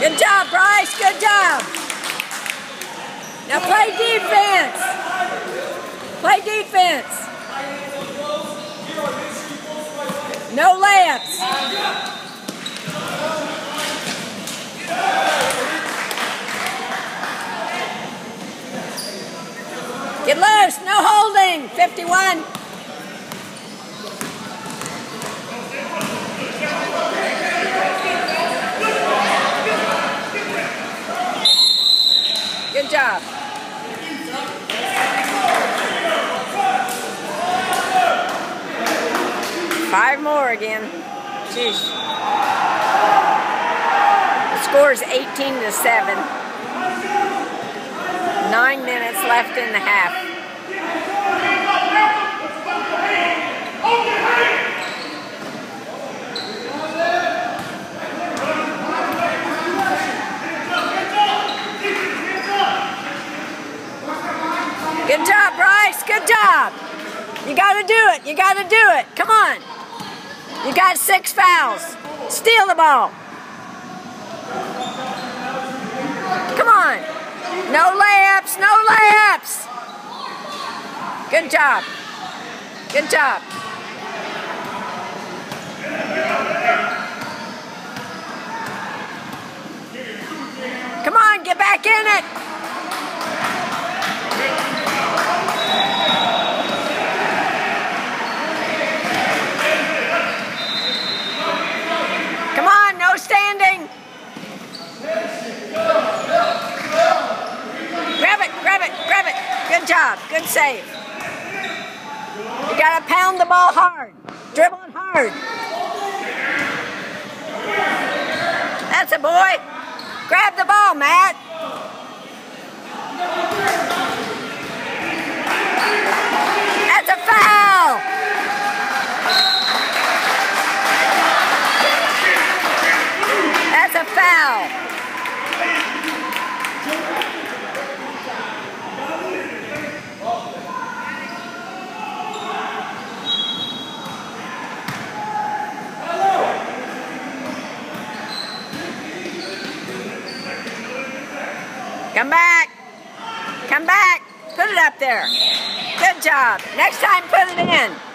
Good job, Bryce. Good job. Now play defense. Play defense. No layups. Get loose. No holding. 51. Good job. Five more again. Jeez. The score's 18-7. 9 minutes left in the half. Good job, Bryce. Good job. You got to do it. You got to do it. Come on. You got 6 fouls. Steal the ball. Come on. No layups. No layups. Good job. Good job. Come on. Get back in it. Standing. Grab it, grab it, grab it. Good job, good save. You gotta pound the ball hard. Dribble it hard. That's a boy. Grab the ball, Matt. That's a foul. That's a foul. Come back. Come back. Put it up there. Good job. Next time, put it in.